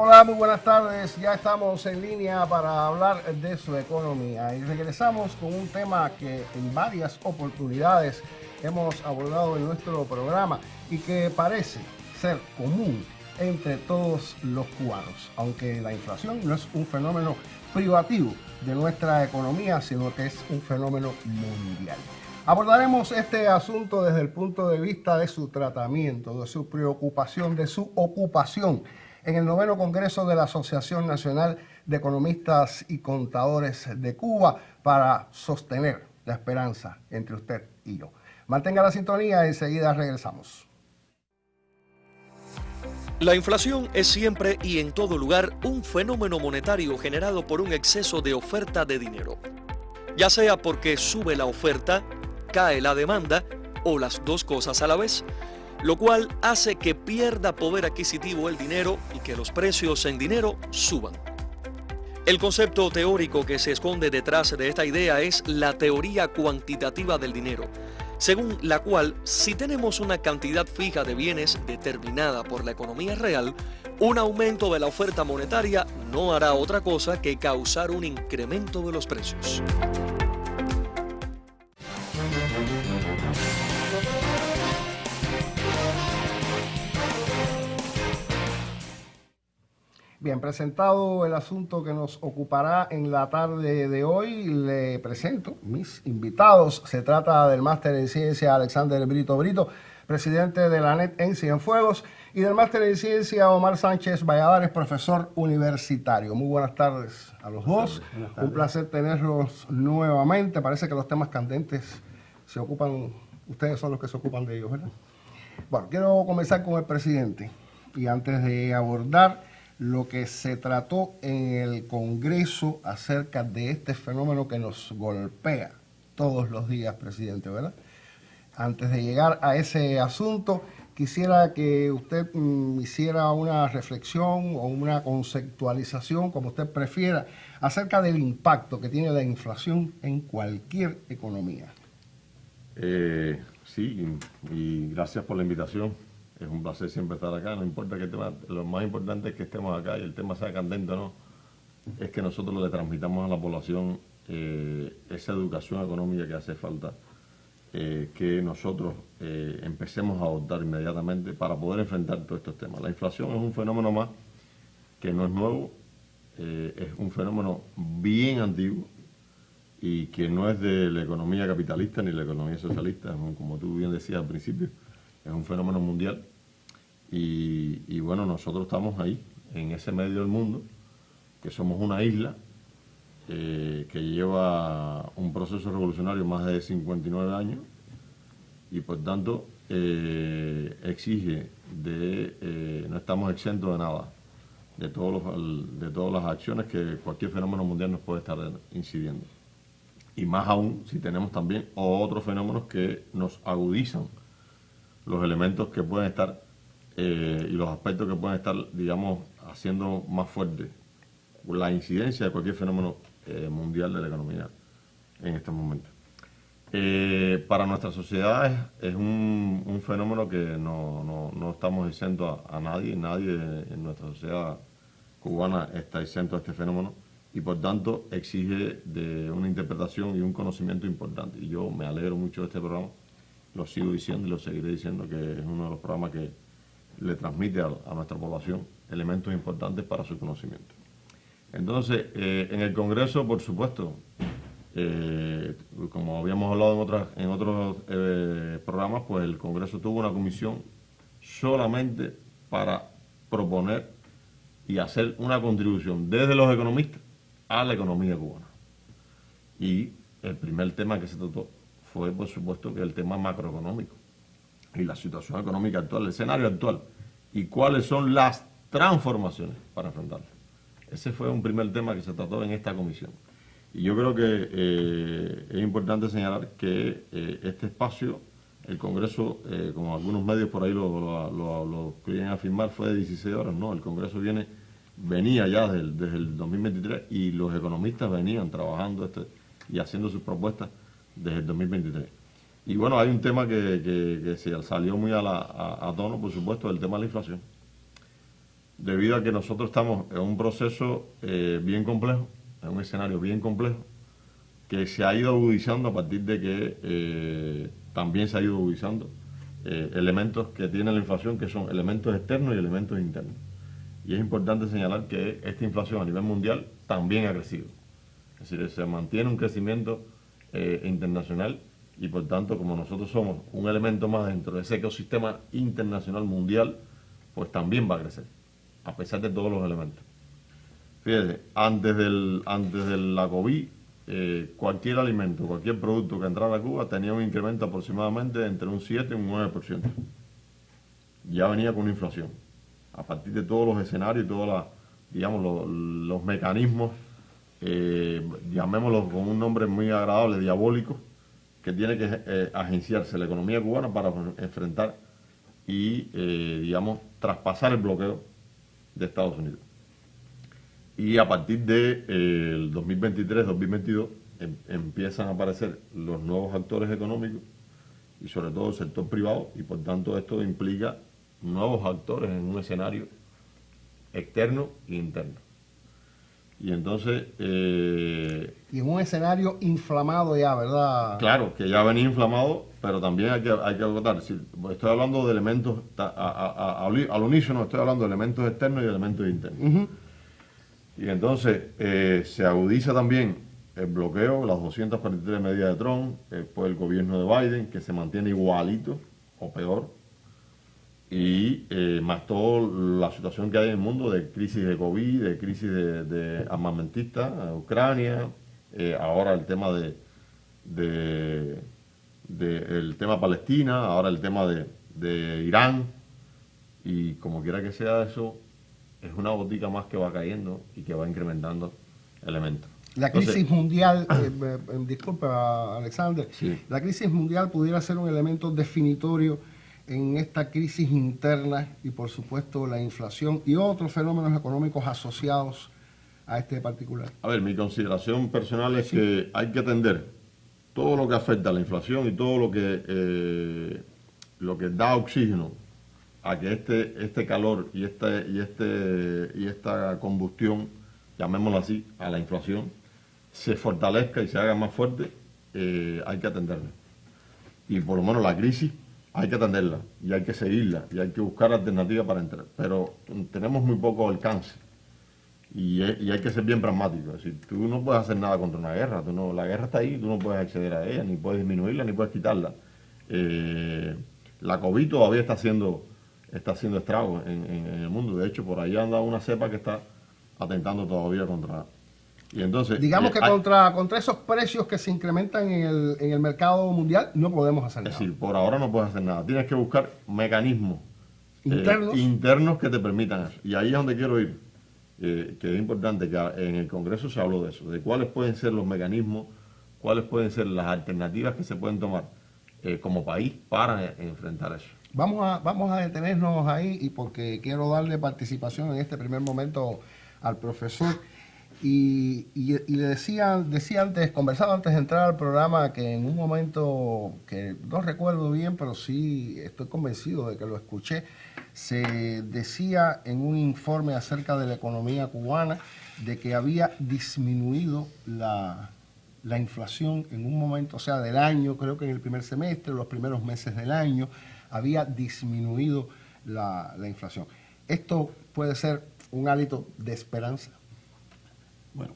Hola, muy buenas tardes. Ya estamos en línea para hablar de su economía y regresamos con un tema que en varias oportunidades hemos abordado en nuestro programa y que parece ser común entre todos los cubanos, aunque la inflación no es un fenómeno privativo de nuestra economía, sino que es un fenómeno mundial. Abordaremos este asunto desde el punto de vista de su tratamiento, de su preocupación, de su ocupación en el 9º Congreso de la Asociación Nacional de Economistas y Contadores de Cuba para sostener la esperanza entre usted y yo. Mantenga la sintonía, enseguida regresamos. La inflación es siempre y en todo lugar un fenómeno monetario generado por un exceso de oferta de dinero, ya sea porque sube la oferta, cae la demanda o las dos cosas a la vez, lo cual hace que pierda poder adquisitivo el dinero y que los precios en dinero suban. El concepto teórico que se esconde detrás de esta idea es la teoría cuantitativa del dinero, según la cual, si tenemos una cantidad fija de bienes determinada por la economía real, un aumento de la oferta monetaria no hará otra cosa que causar un incremento de los precios. Bien, presentado el asunto que nos ocupará en la tarde de hoy, le presento mis invitados. Se trata del máster en ciencia Alexander Brito Brito, presidente de la ANET en Cienfuegos, y del máster en ciencia Omar Sánchez Valladares, profesor universitario. Muy buenas tardes a los dos. Buenas tardes. Un placer tenerlos nuevamente. Parece que los temas candentes se ocupan, ustedes son los que se ocupan de ellos, ¿verdad? Bueno, quiero comenzar con el presidente. Y antes de abordar lo que se trató en el Congreso acerca de este fenómeno que nos golpea todos los días, presidente, ¿verdad? Antes de llegar a ese asunto, quisiera que usted hiciera una reflexión o una conceptualización, como usted prefiera, acerca del impacto que tiene la inflación en cualquier economía. Sí, y gracias por la invitación. Es un placer siempre estar acá, no importa qué tema, lo más importante es que estemos acá y el tema sea candente o no, es que nosotros le transmitamos a la población esa educación económica que hace falta, que nosotros empecemos a adoptar inmediatamente para poder enfrentar todos estos temas. La inflación es un fenómeno más que no es nuevo, es un fenómeno bien antiguo y que no es de la economía capitalista ni la economía socialista, como tú bien decías al principio. Es un fenómeno mundial y bueno, nosotros estamos ahí, en ese medio del mundo, que somos una isla que lleva un proceso revolucionario más de 59 años y por tanto exige no estamos exentos de nada, de todas las acciones que cualquier fenómeno mundial nos puede estar incidiendo. Y más aún si tenemos también otros fenómenos que nos agudizan los elementos que pueden estar y los aspectos que pueden estar, digamos, haciendo más fuerte la incidencia de cualquier fenómeno mundial de la economía en este momento. Para nuestra sociedad es un fenómeno que no estamos exentos a nadie en nuestra sociedad cubana está exento a este fenómeno y por tanto exige de una interpretación y un conocimiento importante. Y yo me alegro mucho de este programa. Lo sigo diciendo y lo seguiré diciendo que es uno de los programas que le transmite a nuestra población elementos importantes para su conocimiento. Entonces, en el Congreso, por supuesto, como habíamos hablado en otros programas, pues el Congreso tuvo una comisión solamente para proponer y hacer una contribución desde los economistas a la economía cubana. Y el primer tema que se trató fue, por supuesto, que el tema macroeconómico y la situación económica actual, el escenario actual, y cuáles son las transformaciones para enfrentarlo. Ese fue un primer tema que se trató en esta comisión. Y yo creo que es importante señalar que este espacio, el Congreso, como algunos medios por ahí lo quieren afirmar, fue de 16 horas. No, el Congreso venía ya desde el 2023 y los economistas venían trabajando y haciendo sus propuestas desde el 2023. Y bueno, hay un tema que se salió muy a tono, por supuesto, el tema de la inflación. debido a que nosotros estamos en un proceso bien complejo, en un escenario bien complejo, que se ha ido agudizando a partir de que también se ha ido agudizando elementos que tiene la inflación, que son elementos externos y elementos internos. Y es importante señalar que esta inflación a nivel mundial también ha crecido. Es decir, se mantiene un crecimiento internacional y por tanto, como nosotros somos un elemento más dentro de ese ecosistema internacional mundial, pues también va a crecer, a pesar de todos los elementos. Fíjese, antes de la COVID, cualquier alimento, cualquier producto que entrara a Cuba tenía un incremento aproximadamente entre un 7 y un 9%. Ya venía con una inflación. A partir de todos los escenarios y todos los mecanismos, llamémoslos con un nombre muy agradable, diabólico, que tiene que agenciarse la economía cubana para enfrentar y, traspasar el bloqueo de Estados Unidos. Y a partir del 2023-2022 empiezan a aparecer los nuevos actores económicos y sobre todo el sector privado, y por tanto esto implica nuevos actores en un escenario externo e interno. Y entonces... y en un escenario inflamado ya, ¿verdad? Claro, que ya venía inflamado, pero también hay que acotar. Si estoy hablando de elementos, al unísono estoy hablando de elementos externos y elementos internos. Y entonces se agudiza también el bloqueo, las 243 medidas de Trump, después el gobierno de Biden, que se mantiene igualito o peor. Y más toda la situación que hay en el mundo de crisis de COVID, de crisis de armamentistas, Ucrania, ahora el tema el tema Palestina, ahora el tema de Irán, y como quiera que sea eso, es una botica más que va cayendo y que va incrementando elementos. La crisis mundial, disculpa Alexander, sí. La crisis mundial pudiera ser un elemento definitorio en esta crisis interna y por supuesto la inflación y otros fenómenos económicos asociados a este particular. A ver, mi consideración personal es que hay que atender todo lo que afecta a la inflación y todo lo que da oxígeno a que este calor y esta combustión, llamémoslo así, a la inflación, se fortalezca y se haga más fuerte, hay que atenderla. Y por lo menos la crisis hay que atenderla y hay que seguirla y hay que buscar alternativas para entrar. Pero tenemos muy poco alcance y hay que ser bien pragmático. Es decir, tú no puedes hacer nada contra una guerra. La guerra está ahí, tú no puedes acceder a ella, ni puedes disminuirla, ni puedes quitarla. La COVID todavía está haciendo estragos en el mundo. De hecho, por ahí anda una cepa que está atentando todavía contra... Y entonces, digamos que contra esos precios que se incrementan en el mercado mundial no podemos hacer nada. Es decir, por ahora no puedes hacer nada. Tienes que buscar mecanismos internos que te permitan eso. Y ahí es donde quiero ir. Que es importante que en el Congreso se habló de eso, de cuáles pueden ser los mecanismos, cuáles pueden ser las alternativas que se pueden tomar como país para enfrentar eso. Vamos a detenernos ahí y porque quiero darle participación en este primer momento al profesor. Y le decía antes, conversaba antes de entrar al programa, que en un momento que no recuerdo bien, pero sí estoy convencido de que lo escuché, se decía en un informe acerca de la economía cubana de que había disminuido la inflación en un momento, o sea, del año, creo que en el primer semestre, los primeros meses del año, había disminuido la inflación. ¿Esto puede ser un hálito de esperanza? Bueno,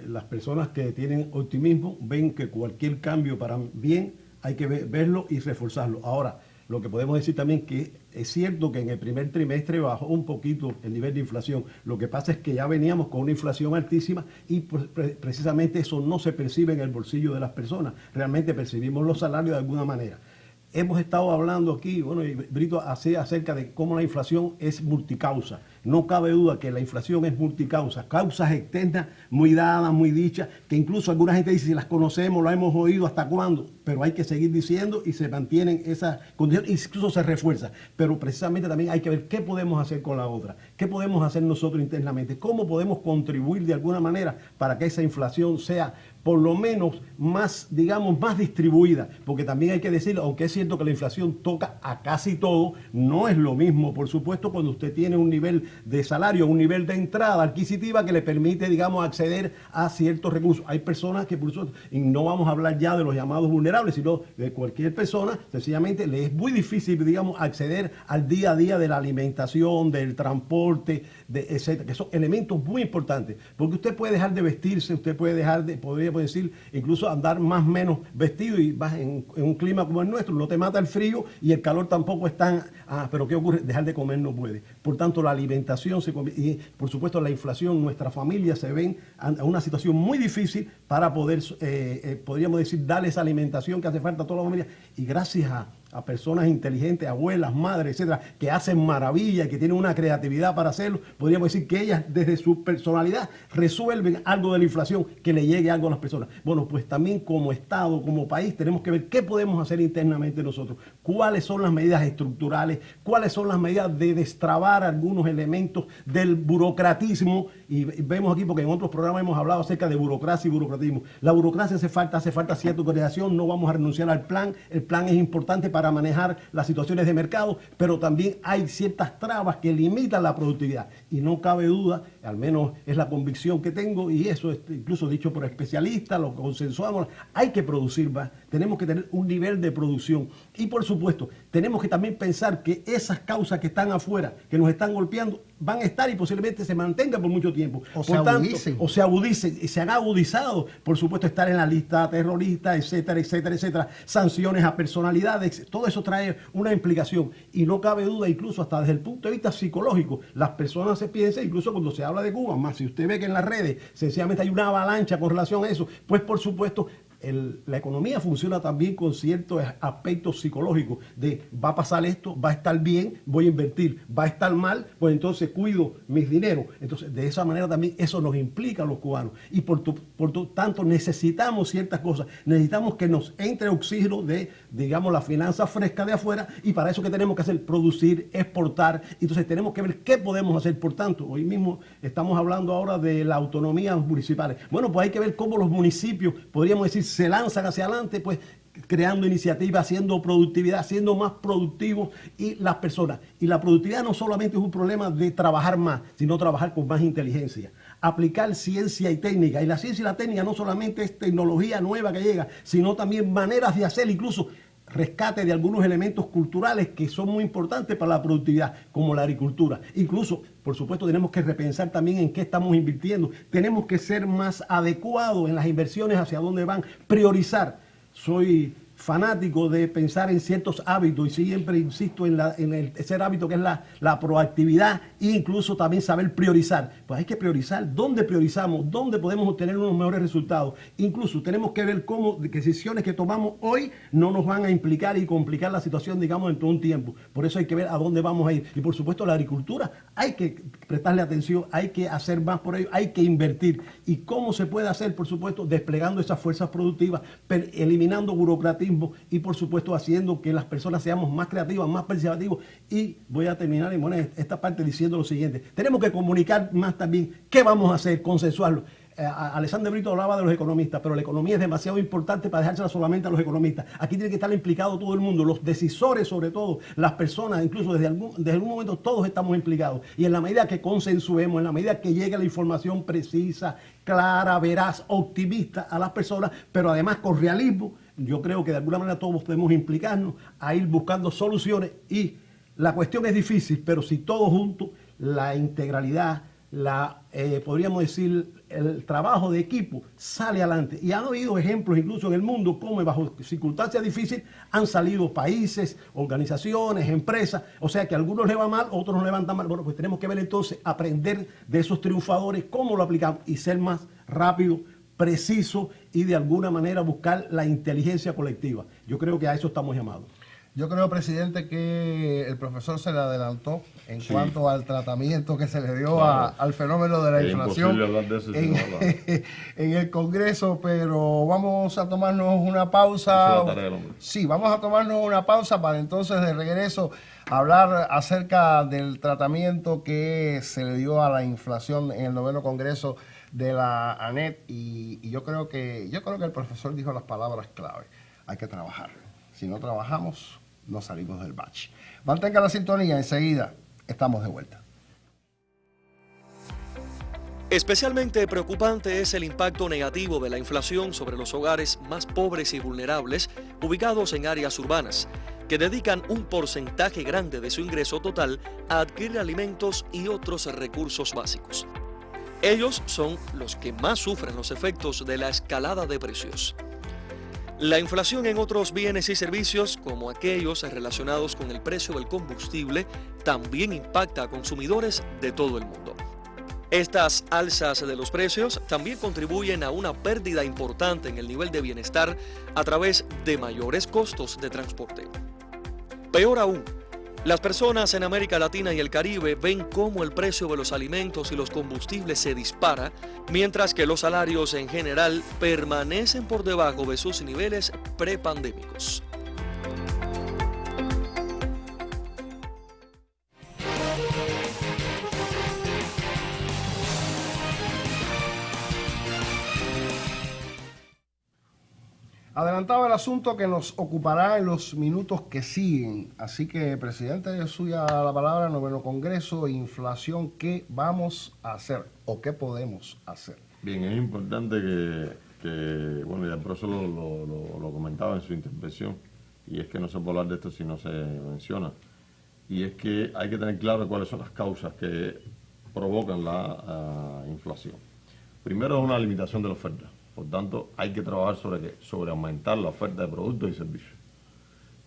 las personas que tienen optimismo ven que cualquier cambio para bien hay que verlo y reforzarlo. Ahora, lo que podemos decir también que es cierto que en el primer trimestre bajó un poquito el nivel de inflación. Lo que pasa es que ya veníamos con una inflación altísima y precisamente eso no se percibe en el bolsillo de las personas. Realmente percibimos los salarios de alguna manera. Hemos estado hablando aquí, bueno, y Brito, acerca de cómo la inflación es multicausa. No cabe duda que la inflación es multicausa. Causas externas muy dadas, muy dichas, que incluso alguna gente dice, si las conocemos, lo hemos oído, ¿hasta cuándo? Pero hay que seguir diciendo y se mantienen esas condiciones, incluso se refuerza. Pero precisamente también hay que ver qué podemos hacer con la otra, qué podemos hacer nosotros internamente, cómo podemos contribuir de alguna manera para que esa inflación sea por lo menos más, digamos, más distribuida, porque también hay que decirlo, aunque es cierto que la inflación toca a casi todo, no es lo mismo, por supuesto, cuando usted tiene un nivel de salario, a un nivel de entrada adquisitiva que le permite, digamos, acceder a ciertos recursos. Hay personas que, por eso, y no vamos a hablar ya de los llamados vulnerables, sino de cualquier persona, sencillamente le es muy difícil, digamos, acceder al día a día de la alimentación, del transporte, etcétera, que son elementos muy importantes, porque usted puede dejar de vestirse, usted puede dejar de, podríamos decir, incluso andar más o menos vestido, y vas en un clima como el nuestro, no te mata el frío y el calor tampoco es tan... pero ¿qué ocurre? Dejar de comer no puede. Por tanto, la alimentación y por supuesto la inflación, nuestras familias se ven en una situación muy difícil para poder, podríamos decir, darle esa alimentación que hace falta a toda la familia, y gracias a personas inteligentes, abuelas, madres, etcétera, que hacen maravillas, que tienen una creatividad para hacerlo, podríamos decir que ellas desde su personalidad resuelven algo de la inflación, que le llegue algo a las personas. Bueno, pues también como Estado, como país, tenemos que ver qué podemos hacer internamente nosotros, cuáles son las medidas estructurales, cuáles son las medidas de destrabar algunos elementos del burocratismo, y vemos aquí, porque en otros programas hemos hablado acerca de burocracia y burocratismo. La burocracia hace falta cierta organización, no vamos a renunciar al plan, el plan es importante para manejar las situaciones de mercado, pero también hay ciertas trabas que limitan la productividad, y no cabe duda, al menos es la convicción que tengo, y eso es incluso dicho por especialistas, lo consensuamos, hay que producir más, tenemos que tener un nivel de producción, y por supuesto tenemos que también pensar que esas causas que están afuera, que nos están golpeando, van a estar y posiblemente se mantengan por mucho tiempo. O se agudicen y se han agudizado, por supuesto, estar en la lista terrorista, etcétera, etcétera, etcétera, sanciones a personalidades, todo eso trae una implicación, y no cabe duda, incluso hasta desde el punto de vista psicológico, las personas se piensan, incluso cuando se habla de Cuba, más si usted ve que en las redes sencillamente hay una avalancha con relación a eso, pues por supuesto la economía funciona también con ciertos aspectos psicológicos de va a pasar esto, va a estar bien, voy a invertir, va a estar mal, pues entonces cuido mis dineros. Entonces de esa manera también eso nos implica a los cubanos, y por tanto necesitamos ciertas cosas, necesitamos que nos entre oxígeno de, digamos, la finanza fresca de afuera, y para eso que tenemos que hacer, producir, exportar. Entonces tenemos que ver qué podemos hacer. Por tanto, hoy mismo estamos hablando ahora de la autonomía municipal. Bueno, pues hay que ver cómo los municipios, podríamos decir, se lanzan hacia adelante, pues creando iniciativas, haciendo productividad, siendo más productivos, y las personas. Y la productividad no solamente es un problema de trabajar más, sino trabajar con más inteligencia, aplicar ciencia y técnica. Y la ciencia y la técnica no solamente es tecnología nueva que llega, sino también maneras de hacer, incluso rescate de algunos elementos culturales que son muy importantes para la productividad, como la agricultura. Incluso, por supuesto, tenemos que repensar también en qué estamos invirtiendo. Tenemos que ser más adecuados en las inversiones, hacia dónde van, priorizar. Soy fanático de pensar en ciertos hábitos, y siempre insisto en el tercer hábito, que es la proactividad, e incluso también saber priorizar. Pues hay que priorizar dónde priorizamos, dónde podemos obtener unos mejores resultados. Incluso tenemos que ver cómo decisiones que tomamos hoy no nos van a implicar y complicar la situación, digamos, en todo un tiempo. Por eso hay que ver a dónde vamos a ir. Y por supuesto la agricultura hay que prestarle atención, hay que hacer más por ello, hay que invertir. ¿Y cómo se puede hacer? Por supuesto, desplegando esas fuerzas productivas, eliminando burocratismo, y por supuesto haciendo que las personas seamos más creativas, más participativos. Y voy a terminar esta parte diciendo lo siguiente: tenemos que comunicar más también qué vamos a hacer, consensuarlo. Alexander Brito hablaba de los economistas, pero la economía es demasiado importante para dejársela solamente a los economistas. Aquí tiene que estar implicado todo el mundo, los decisores sobre todo, las personas, incluso desde algún momento todos estamos implicados. Y en la medida que consensuemos, en la medida que llegue la información precisa, clara, veraz, optimista a las personas, pero además con realismo, yo creo que de alguna manera todos podemos implicarnos a ir buscando soluciones. Y la cuestión es difícil, pero si todos juntos, la integralidad, podríamos decir, el trabajo de equipo sale adelante. Y han habido ejemplos incluso en el mundo como bajo circunstancias difíciles han salido países, organizaciones, empresas. O sea que a algunos les va mal, otros no le van tan mal. Bueno, pues tenemos que ver entonces, aprender de esos triunfadores, cómo lo aplicamos, y ser más rápido, preciso, y de alguna manera buscar la inteligencia colectiva. Yo creo que a eso estamos llamados. Yo creo, presidente, que el profesor se le adelantó en cuanto al tratamiento que se le dio al fenómeno de la inflación en el Congreso, pero vamos a tomarnos una pausa. Sí, vamos a tomarnos una pausa para entonces de regreso hablar acerca del tratamiento que se le dio a la inflación en el 9º Congreso de la ANET, y yo creo que el profesor dijo las palabras clave: hay que trabajar. Si no trabajamos, no salimos del bache. Mantenga la sintonía, enseguida estamos de vuelta. Especialmente preocupante es el impacto negativo de la inflación sobre los hogares más pobres y vulnerables ubicados en áreas urbanas, que dedican un porcentaje grande de su ingreso total a adquirir alimentos y otros recursos básicos. Ellos son los que más sufren los efectos de la escalada de precios. La inflación en otros bienes y servicios, como aquellos relacionados con el precio del combustible, también impacta a consumidores de todo el mundo. Estas alzas de los precios también contribuyen a una pérdida importante en el nivel de bienestar a través de mayores costos de transporte. Peor aún, las personas en América Latina y el Caribe ven cómo el precio de los alimentos y los combustibles se dispara, mientras que los salarios en general permanecen por debajo de sus niveles prepandémicos. Adelantaba el asunto que nos ocupará en los minutos que siguen. Así que, presidente, es suya la palabra, noveno Congreso, inflación, ¿qué vamos a hacer o qué podemos hacer? Bien, es importante bueno, ya el profesor lo comentaba en su intervención, y es que no se puede hablar de esto si no se menciona. Y es que hay que tener claro cuáles son las causas que provocan la inflación. Primero es una limitación de la oferta. Por tanto, hay que trabajar sobre aumentar la oferta de productos y servicios.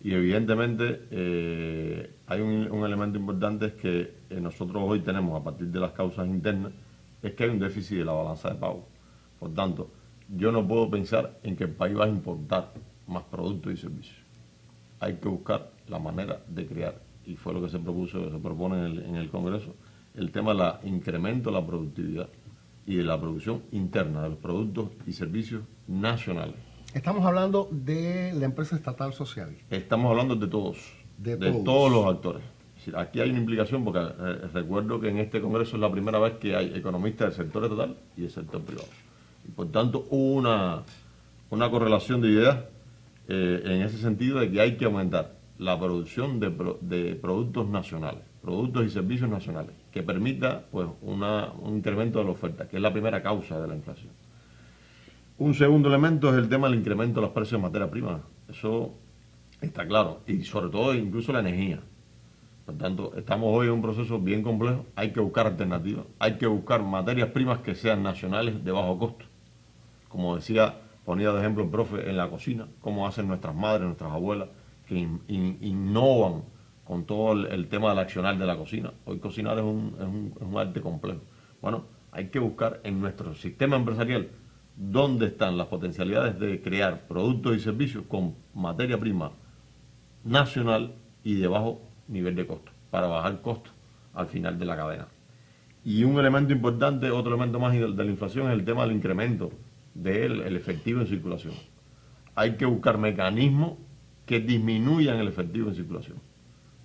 Y evidentemente hay un elemento importante, es que nosotros hoy tenemos, a partir de las causas internas, es que hay un déficit de la balanza de pago. Por tanto, yo no puedo pensar en que el país va a importar más productos y servicios. Hay que buscar la manera de crear, y fue lo que se propone en el Congreso, el tema del incremento de la productividad y de la producción interna de los productos y servicios nacionales. Estamos hablando de la empresa estatal social. Estamos hablando de todos, de todos los actores. Es decir, aquí hay una implicación, porque recuerdo que en este Congreso es la primera vez que hay economistas del sector estatal y del sector privado. Y por tanto, hubo una correlación de ideas en ese sentido, de que hay que aumentar la producción de productos nacionales, productos y servicios nacionales, que permita pues un incremento de la oferta, que es la primera causa de la inflación. Un segundo elemento es el tema del incremento de los precios de materia prima. Eso está claro, y sobre todo incluso la energía. Por tanto, estamos hoy en un proceso bien complejo, hay que buscar alternativas, hay que buscar materias primas que sean nacionales de bajo costo. Como decía, ponía de ejemplo el profe, en la cocina, cómo hacen nuestras madres, nuestras abuelas, que innovan con todo el tema del accionar de la cocina. Hoy cocinar es un arte complejo. Bueno, hay que buscar en nuestro sistema empresarial dónde están las potencialidades de crear productos y servicios con materia prima nacional y de bajo nivel de costo, para bajar costos al final de la cadena. Y un elemento importante, otro elemento más de la inflación, es el tema del incremento del efectivo en circulación. Hay que buscar mecanismos que disminuyan el efectivo en circulación.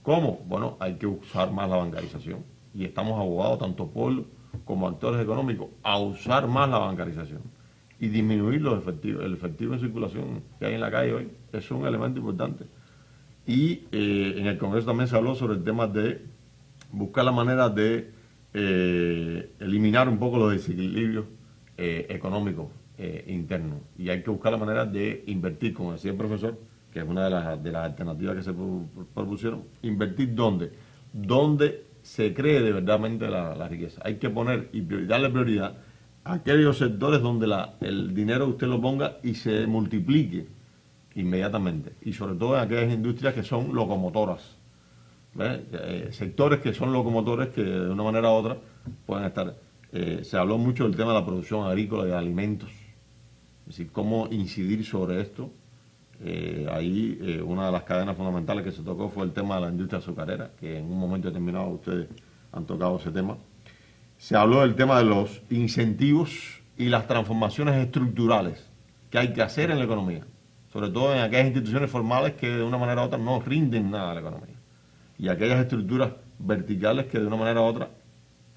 ¿Cómo? Bueno, hay que usar más la bancarización. Y estamos abogados, tanto pueblos como actores económicos, a usar más la bancarización y disminuir el efectivo en circulación que hay en la calle hoy. Eso es un elemento importante. Y en el Congreso también se habló sobre el tema de buscar la manera de eliminar un poco los desequilibrios económicos internos. Y hay que buscar la manera de invertir, como decía el profesor, que es una de las alternativas que se propusieron. Invertir ¿dónde se cree de verdadmente la riqueza? Hay que poner y darle prioridad a aquellos sectores donde el dinero usted lo ponga y se multiplique inmediatamente, y sobre todo en aquellas industrias que son locomotoras, sectores que son locomotores, que de una manera u otra pueden estar. Se habló mucho del tema de la producción agrícola y de alimentos, es decir, cómo incidir sobre esto. Ahí una de las cadenas fundamentales que se tocó fue el tema de la industria azucarera, que en un momento determinado ustedes han tocado ese tema. Se habló del tema de los incentivos y las transformaciones estructurales que hay que hacer en la economía, sobre todo en aquellas instituciones formales que de una manera u otra no rinden nada a la economía, y aquellas estructuras verticales que de una manera u otra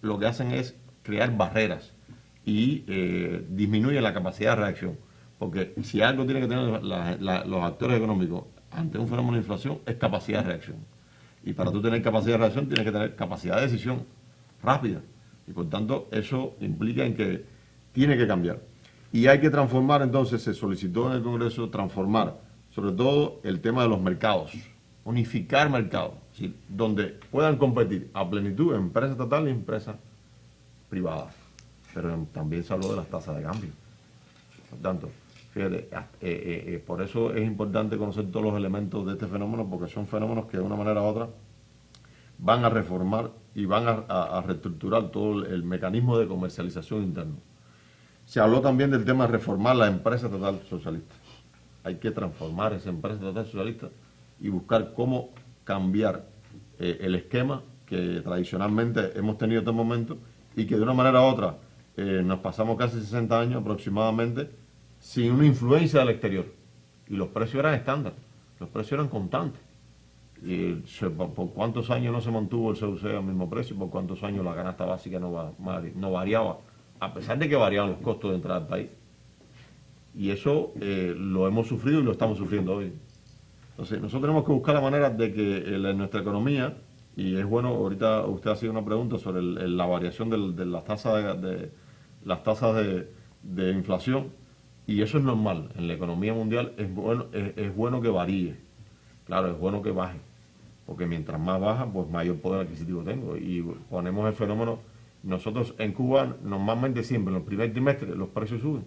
lo que hacen es crear barreras y disminuyen la capacidad de reacción. Porque si algo tiene que tener los actores económicos ante un fenómeno de inflación, es capacidad de reacción. Y para tú tener capacidad de reacción, tienes que tener capacidad de decisión rápida. Y por tanto, eso implica en que tiene que cambiar. Y hay que transformar, entonces, se solicitó en el Congreso transformar, sobre todo, el tema de los mercados, unificar mercados, ¿sí?, donde puedan competir a plenitud empresas estatales y empresas privadas. Pero también se habló de las tasas de cambio. Por tanto, fíjate, por eso es importante conocer todos los elementos de este fenómeno, porque son fenómenos que de una manera u otra van a reformar y van a reestructurar todo el mecanismo de comercialización interno. Se habló también del tema de reformar la empresa estatal socialista. Hay que transformar esa empresa estatal socialista y buscar cómo cambiar el esquema que tradicionalmente hemos tenido hasta el momento y que de una manera u otra nos pasamos casi 60 años aproximadamente sin una influencia del exterior. Y los precios eran estándar, los precios eran constantes. Y por cuántos años no se mantuvo el CUC al mismo precio, por cuántos años la canasta básica no variaba, a pesar de que variaban los costos de entrada al país. Y eso lo hemos sufrido y lo estamos sufriendo hoy. Entonces, nosotros tenemos que buscar la manera de que en nuestra economía, y es bueno, ahorita usted ha sido una pregunta sobre la variación de las tasas de inflación, y eso es normal. En la economía mundial es bueno que varíe. Claro, es bueno que baje, porque mientras más baja, pues mayor poder adquisitivo tengo. Y ponemos el fenómeno, nosotros en Cuba normalmente siempre en el primer trimestre los precios suben.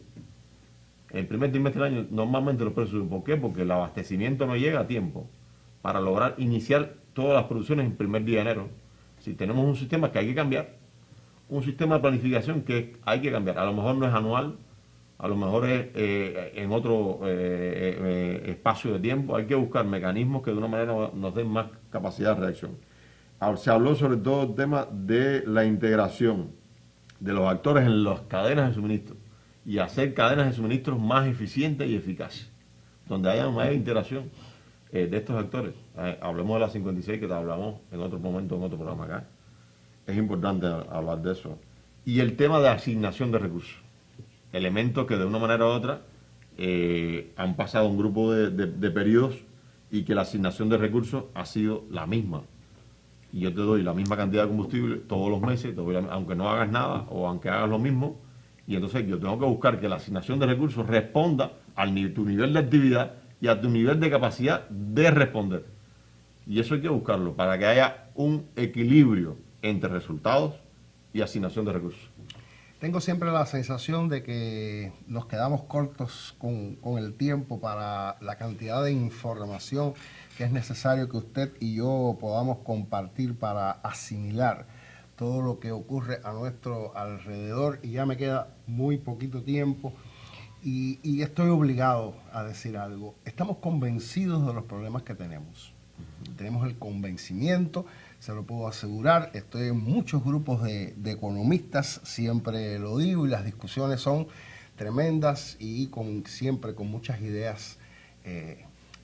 En el primer trimestre del año normalmente los precios suben. ¿Por qué? Porque el abastecimiento no llega a tiempo para lograr iniciar todas las producciones en el primer día de enero. Si tenemos un sistema que hay que cambiar, un sistema de planificación que hay que cambiar. A lo mejor no es anual, a lo mejor es en otro espacio de tiempo. Hay que buscar mecanismos que de una manera nos den más capacidad de reacción. Ahora, se habló sobre todo el tema de la integración de los actores en las cadenas de suministro y hacer cadenas de suministros más eficientes y eficaces, donde haya mayor integración de estos actores. Hablemos de la 56, que te hablamos en otro momento, en otro programa acá. Es importante hablar de eso. Y el tema de asignación de recursos. Elementos que de una manera u otra han pasado un grupo de periodos y que la asignación de recursos ha sido la misma. Y yo te doy la misma cantidad de combustible todos los meses, aunque no hagas nada o aunque hagas lo mismo. Y entonces yo tengo que buscar que la asignación de recursos responda a tu nivel de actividad y a tu nivel de capacidad de responder. Y eso hay que buscarlo para que haya un equilibrio entre resultados y asignación de recursos. Tengo siempre la sensación de que nos quedamos cortos con el tiempo para la cantidad de información que es necesario que usted y yo podamos compartir para asimilar todo lo que ocurre a nuestro alrededor, y ya me queda muy poquito tiempo y estoy obligado a decir algo. Estamos convencidos de los problemas que tenemos. Tenemos el convencimiento, se lo puedo asegurar. Estoy en muchos grupos de economistas, siempre lo digo, y las discusiones son tremendas y siempre con muchas ideas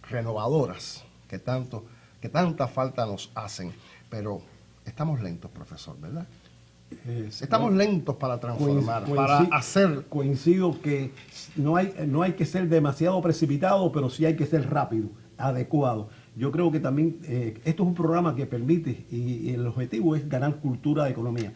renovadoras que tanta falta nos hacen. Pero estamos lentos, profesor, ¿verdad? Estamos lentos para transformar, para hacer. Coincido que no hay que ser demasiado precipitado, pero sí hay que ser rápido, adecuado. Yo creo que también esto es un programa que permite, y el objetivo es ganar cultura de economía.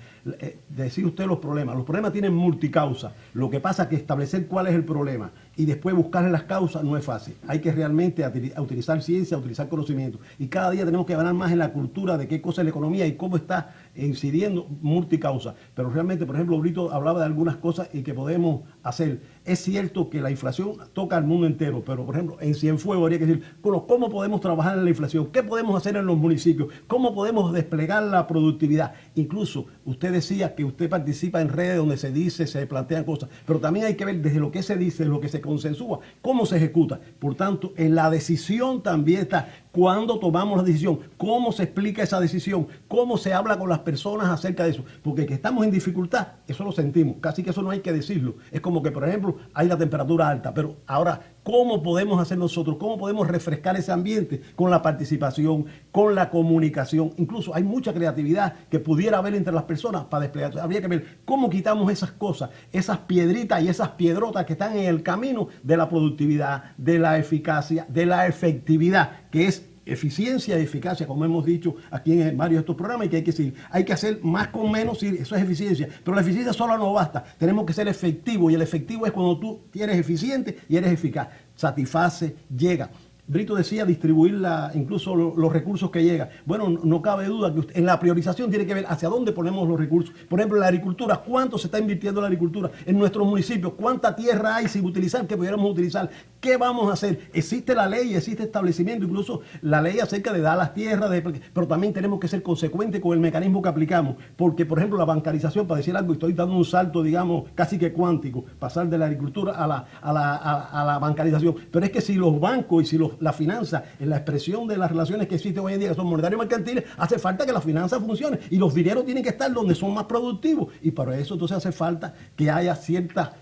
Decir usted los problemas tienen multicausa. Lo que pasa es que establecer cuál es el problema y después buscarle las causas no es fácil. Hay que realmente utilizar ciencia, utilizar conocimiento. Y cada día tenemos que ganar más en la cultura de qué cosa es la economía y cómo está incidiendo multicausa. Pero realmente, por ejemplo, Brito hablaba de algunas cosas y que podemos hacer. Es cierto que la inflación toca al mundo entero, pero por ejemplo, en Cienfuegos habría que decir, bueno, ¿cómo podemos trabajar en la inflación? ¿Qué podemos hacer en los municipios? ¿Cómo podemos desplegar la productividad? Incluso usted decía que usted participa en redes donde se dice, se plantean cosas, pero también hay que ver desde lo que se dice, lo que se consensúa, cómo se ejecuta. Por tanto, en la decisión también está cuándo tomamos la decisión, cómo se explica esa decisión, cómo se habla con las personas acerca de eso. Porque que estamos en dificultad, eso lo sentimos, casi que eso no hay que decirlo. Es como que, por ejemplo, hay la temperatura alta, pero ahora, ¿cómo podemos hacer nosotros? ¿Cómo podemos refrescar ese ambiente? Con la participación, con la comunicación. Incluso hay mucha creatividad que pudiera haber entre las personas para desplegar. Habría que ver cómo quitamos esas cosas, esas piedritas y esas piedrotas que están en el camino de la productividad, de la eficacia, de la efectividad, que es eficiencia y eficacia, como hemos dicho aquí en varios de estos programas, y que hay que seguir. Hay que hacer más con menos, y eso es eficiencia. Pero la eficiencia sola no basta. Tenemos que ser efectivos, y el efectivo es cuando tú eres eficiente y eres eficaz. Satisface, llega. Brito decía distribuir incluso los recursos que llegan. Bueno, no cabe duda que en la priorización tiene que ver hacia dónde ponemos los recursos. Por ejemplo, en la agricultura, ¿cuánto se está invirtiendo en la agricultura? En nuestros municipios, ¿cuánta tierra hay sin utilizar que pudiéramos utilizar? ¿Qué vamos a hacer? Existe la ley, existe establecimiento, incluso la ley acerca de dar las tierras, pero también tenemos que ser consecuentes con el mecanismo que aplicamos. Porque, por ejemplo, la bancarización, para decir algo, estoy dando un salto, digamos, casi que cuántico, pasar de la agricultura a la bancarización. Pero es que si los bancos y si la finanza, en la expresión de las relaciones que existen hoy en día, que son monetarios mercantiles, hace falta que la finanza funcione y los dineros tienen que estar donde son más productivos, y para eso entonces hace falta que haya cierta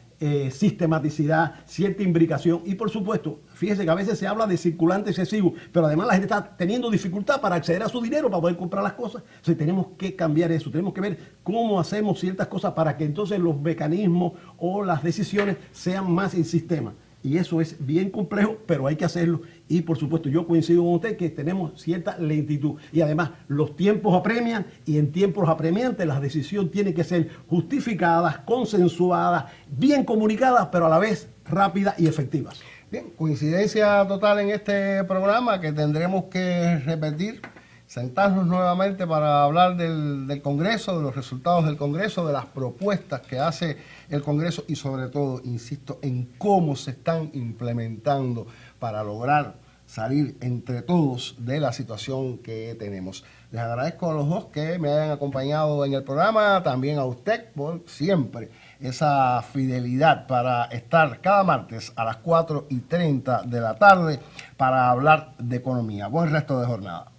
sistematicidad, cierta imbricación, y por supuesto, fíjese que a veces se habla de circulante excesivo, pero además la gente está teniendo dificultad para acceder a su dinero, para poder comprar las cosas. Entonces tenemos que cambiar eso, tenemos que ver cómo hacemos ciertas cosas para que entonces los mecanismos o las decisiones sean más en sistema. Y eso es bien complejo, pero hay que hacerlo. Y por supuesto, yo coincido con usted que tenemos cierta lentitud. Y además, los tiempos apremian, y en tiempos apremiantes las decisiones tienen que ser justificadas, consensuadas, bien comunicadas, pero a la vez rápidas y efectivas. Bien, coincidencia total en este programa que tendremos que repetir, sentarnos nuevamente para hablar del Congreso, de los resultados del Congreso, de las propuestas que hace el Congreso y sobre todo, insisto, en cómo se están implementando para lograr salir entre todos de la situación que tenemos. Les agradezco a los dos que me hayan acompañado en el programa, también a usted por siempre esa fidelidad para estar cada martes a las 4:30 de la tarde para hablar de economía. Buen resto de jornada.